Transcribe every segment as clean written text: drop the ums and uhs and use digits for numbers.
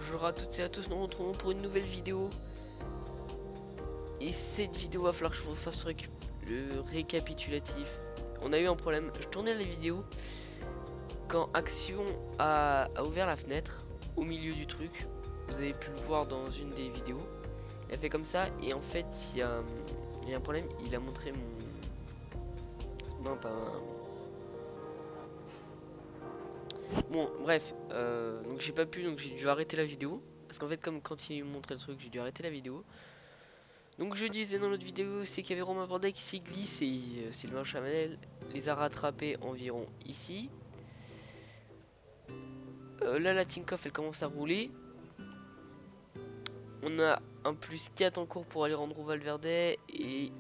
Bonjour à toutes et à tous, nous nous retrouvons pour une nouvelle vidéo. Et cette vidéo va falloir que je vous fasse le récapitulatif. On a eu un problème, je tournais la vidéo quand Action a ouvert la fenêtre au milieu du truc. Vous avez pu le voir dans une des vidéos. Il a fait comme ça et en fait il y a un problème, il a montré mon... Non pas un... Bon bref, donc j'ai pas pu, donc j'ai dû arrêter la vidéo. Parce qu'en fait comme quand il montrait le truc, j'ai dû arrêter la vidéo. Donc je disais dans l'autre vidéo, c'est qu'il y avait Romain Bordet qui s'est glissé et Sylvain Chavanel les a rattrapés environ ici. Là la Tinkoff elle commence à rouler. On a un plus 4 en cours pour Alejandro Valverde et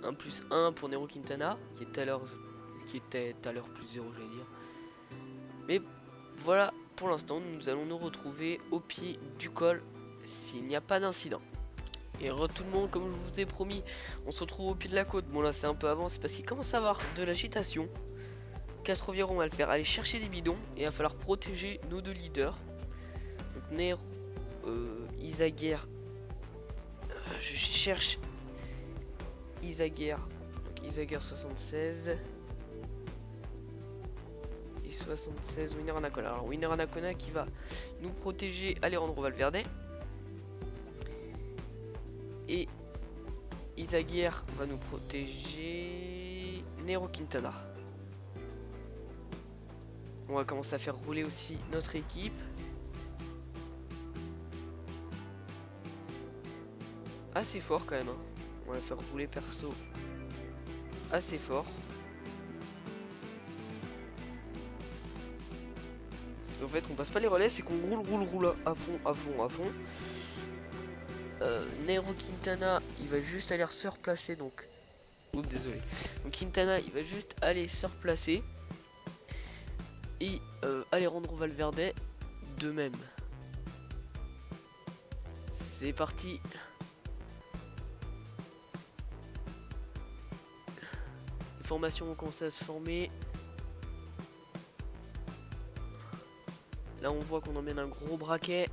un plus 1 pour Nairo Quintana qui était à l'heure plus 0 j'allais dire. Mais voilà, pour l'instant nous allons nous retrouver au pied du col s'il n'y a pas d'incident. Et tout le monde, comme je vous ai promis, on se retrouve au pied de la côte. Bon là c'est un peu avant, c'est parce qu'il commence à avoir de l'agitation. Castroviejo on va le faire aller chercher des bidons et il va falloir protéger nos deux leaders. Donc Nairo, Izaguirre, je cherche Izaguirre, donc Izaguirre 76 et 76 Winner Anacona. Alors Winner Anacona qui va nous protéger Alejandro Valverde. Et Izaguirre va nous protéger Nairo Quintana. On va commencer à faire rouler aussi notre équipe. Assez fort quand même. Hein. On va faire rouler perso assez fort. C'est qu'en fait on passe pas les relais, c'est qu'on roule à fond. Nairo Quintana il va juste aller se replacer donc. Oups désolé. Donc Quintana il va juste aller se replacer. Et Alejandro Valverde de même. C'est parti. Les formations vont commencer à se former. Là on voit qu'on emmène un gros braquet.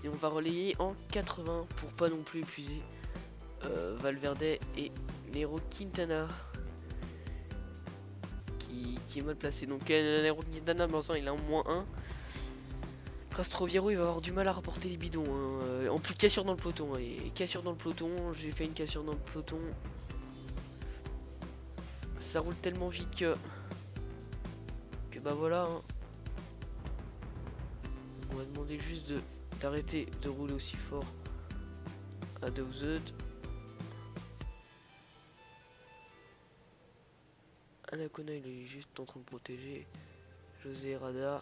Et on va relayer en 80 pour pas non plus épuiser Valverde et Nairo Quintana qui est mal placé. Donc Nairo Quintana maintenant il a un moins 1. Castroviejo il va avoir du mal à rapporter les bidons. Hein. En plus cassure dans le peloton. Et cassure dans le peloton, j'ai fait une cassure dans le peloton. Ça roule tellement vite que bah voilà. Hein. On va demander juste d'arrêter de rouler aussi fort à Dowsed. Anacona il est juste en train de protéger José Rada.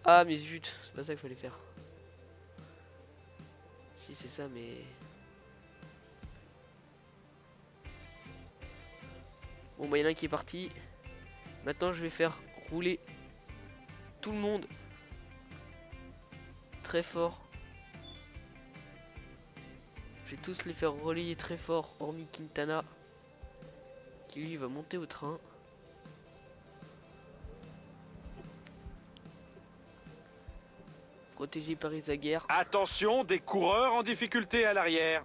Ah mais zut, c'est pas ça qu'il fallait faire. Si c'est ça mais... Bon bah il y en a un qui est parti. Maintenant je vais faire rouler tout le monde très fort. Je vais tous les faire relayer très fort hormis Quintana qui lui va monter au train. Protégé par Izaguirre. Attention, des coureurs en difficulté à l'arrière.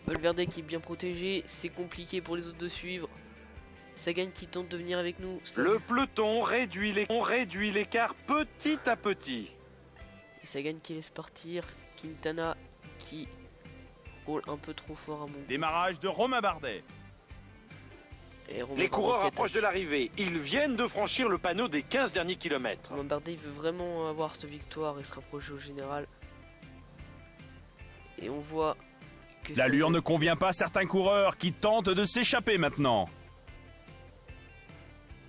Valverde qui est bien protégé, c'est compliqué pour les autres de suivre. Sagan qui tente de venir avec nous. Le peloton réduit l'écart petit à petit. Et Sagan qui laisse partir. Quintana qui roule un peu trop fort à mon goût. Démarrage de Romain Bardet. Les coureurs approchent de l'arrivée. Ils viennent de franchir le panneau des 15 derniers kilomètres. Romain Bardet il veut vraiment avoir cette victoire et se rapprocher au général. Et on voit que L'allure ne convient pas à certains coureurs qui tentent de s'échapper maintenant.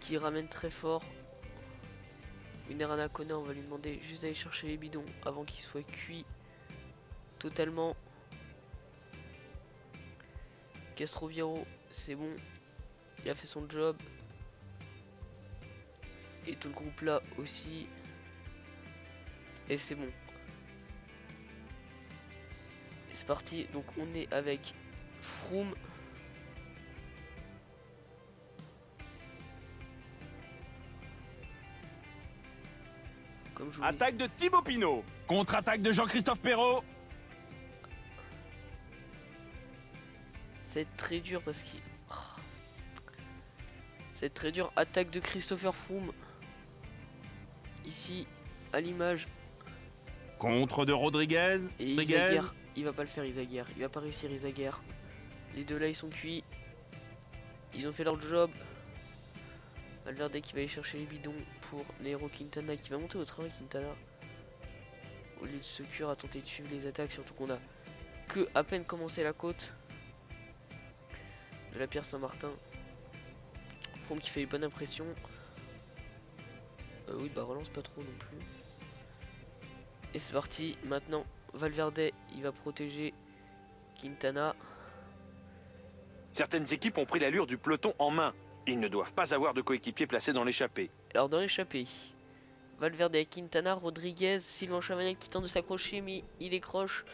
qui ramène très fort. Winner Anacona, on va lui demander juste d'aller chercher les bidons avant qu'ils soient cuits totalement. Castroviejo, c'est bon, il a fait son job. Et tout le groupe là aussi. Et c'est bon. C'est parti, donc on est avec Froome, comme je vous l'ai dit. Attaque de Thibaut Pinot. Contre-attaque de Jean-Christophe Perrault. C'est très dur parce qu'il... C'est très dur. Attaque de Christopher Froome. Ici, à l'image. Contre de Rodriguez. Et Izaguirre, il va pas le faire Izaguirre. Il va pas réussir Izaguirre. Les deux là, ils sont cuits. Ils ont fait leur job. Valverde qui va aller chercher les bidons pour Nairo Quintana qui va monter au train. Quintana, au lieu de se cuire, à tenter de suivre les attaques. Surtout qu'on a que à peine commencé la côte de la Pierre Saint-Martin. Froome qui fait une bonne impression. Oui, bah relance pas trop non plus. Et c'est parti. Maintenant, Valverde, il va protéger Quintana. Certaines équipes ont pris l'allure du peloton en main. Ils ne doivent pas avoir de coéquipiers placés dans l'échappée. Alors dans l'échappée, Valverde, Quintana, Rodriguez, Sylvain Chavanel qui tente de s'accrocher mais il décroche.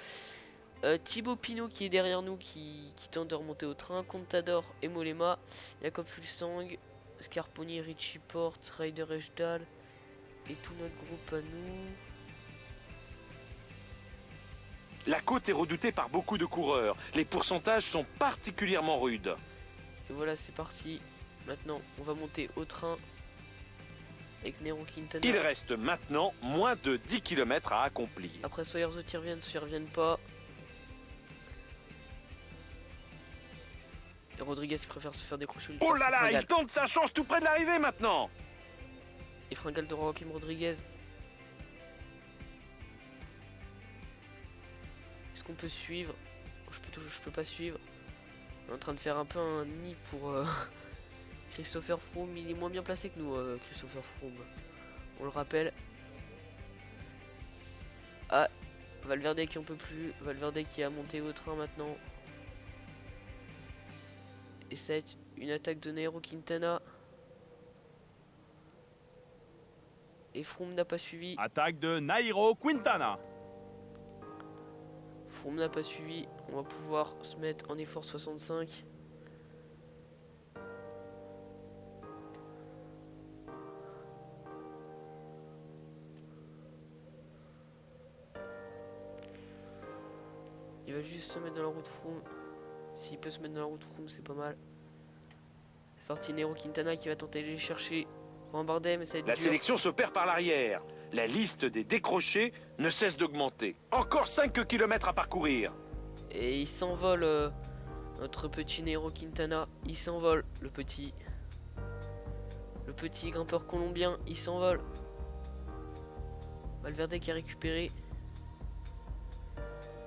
Thibaut Pinot qui est derrière nous qui tente de remonter au train. Contador et Mollema, Jakob Fuglsang, Scarponi, Richie Porte, Ryder Ejdahl et tout notre groupe à nous. La côte est redoutée par beaucoup de coureurs. Les pourcentages sont particulièrement rudes. Et voilà, c'est parti. Maintenant, on va monter au train avec Nairo Quintana. Il reste maintenant moins de 10 km à accomplir. Après, soit Herzog reviennent pas. Et Rodriguez préfère se faire décrocher. Oh là là, il tente sa chance tout près de l'arrivée maintenant. Et fringale de Joaquim Rodriguez. Est-ce qu'on peut suivre? Je peux pas suivre. On est en train de faire un peu un nid pour Christopher Froome. Il est moins bien placé que nous, Christopher Froome. On le rappelle. Ah, Valverde qui en peut plus. Valverde qui a monté au train maintenant. Et ça va être une attaque de Nairo Quintana. Et Froome n'a pas suivi. Attaque de Nairo Quintana. Froome n'a pas suivi. On va pouvoir se mettre en effort 65. Il va juste se mettre dans la route Froome. S'il peut se mettre dans la route Froome, c'est pas mal. C'est parti, Nairo Quintana qui va tenter de les chercher. Romain Bardet, mais ça va être La dur. sélection se perd par l'arrière. La liste des décrochés ne cesse d'augmenter. Encore 5 km à parcourir. Et il s'envole, notre petit Nairo Quintana. Il s'envole, le petit grimpeur colombien. Il s'envole. Valverde qui a récupéré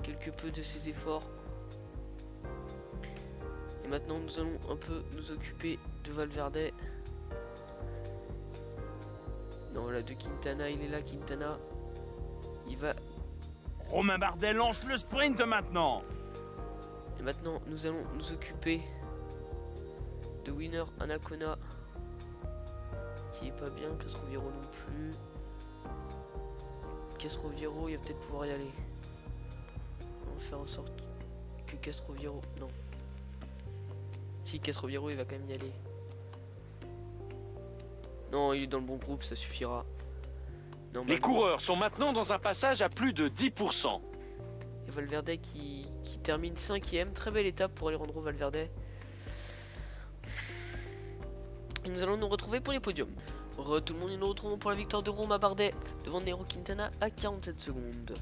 quelque peu de ses efforts. Et maintenant, nous allons un peu nous occuper de Valverde. Non, voilà, de Quintana, il est là, Quintana. Il va... Romain Bardet lance le sprint maintenant. Et maintenant, nous allons nous occuper de Winner Anacona. Qui est pas bien, Castroviero non plus. Castroviero, il va peut-être pouvoir y aller. On va faire en sorte que Castroviero... Non. Si, Castroviero, il va quand même y aller. Non, il est dans le bon groupe, ça suffira. Les coureurs sont maintenant dans un passage à plus de 10%. Et Valverde qui termine 5ème. Très belle étape pour Alejandro Valverde. Et nous allons nous retrouver pour les podiums. Tout le monde, nous retrouvons pour la victoire de Romain Bardet devant Nairo Quintana à 47 secondes.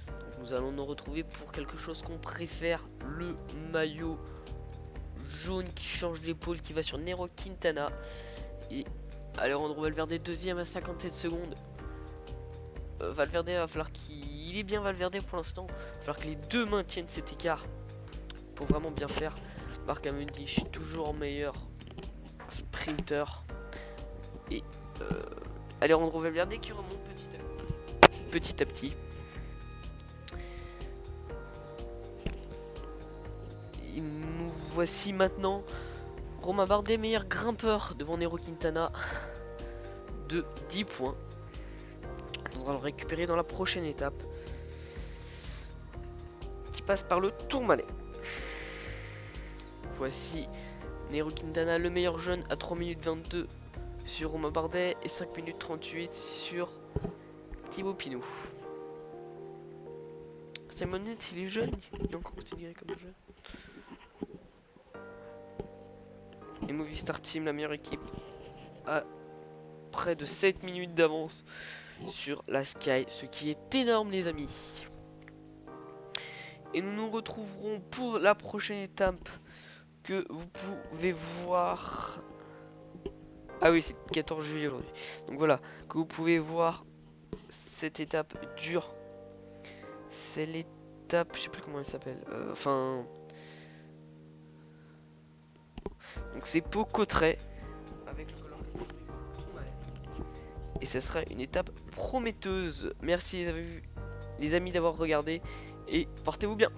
Donc nous allons nous retrouver pour quelque chose qu'on préfère, le maillot jaune qui change d'épaule, qui va sur Nairo Quintana. Et Alejandro Valverde deuxième à 57 secondes. Valverde, va falloir qu'il est bien Valverde pour l'instant. Il va falloir que les deux maintiennent cet écart pour vraiment bien faire. Marc Cavendish toujours meilleur sprinter. Et Alejandro Valverde qui remonte petit à petit. Et nous voici maintenant. Romain Bardet, meilleur grimpeur devant Nairo Quintana de 10 points. On va le récupérer dans la prochaine étape qui passe par le Tourmalet. Voici Nairo Quintana, le meilleur jeune, à 3 minutes 22 sur Romain Bardet et 5 minutes 38 sur Thibaut Pinot. Simon Yates, il est jeune, il est encore considéré comme jeune. Et Movistar Team, la meilleure équipe, a près de 7 minutes d'avance sur la Sky, ce qui est énorme les amis. Et nous nous retrouverons pour la prochaine étape que vous pouvez voir. Ah oui, c'est 14 juillet aujourd'hui. Donc voilà, que vous pouvez voir, cette étape dure. C'est l'étape, je sais plus comment elle s'appelle. Donc c'est Pau-Cauterets avec le collant et ça sera une étape prometteuse. Merci les amis d'avoir regardé et portez-vous bien.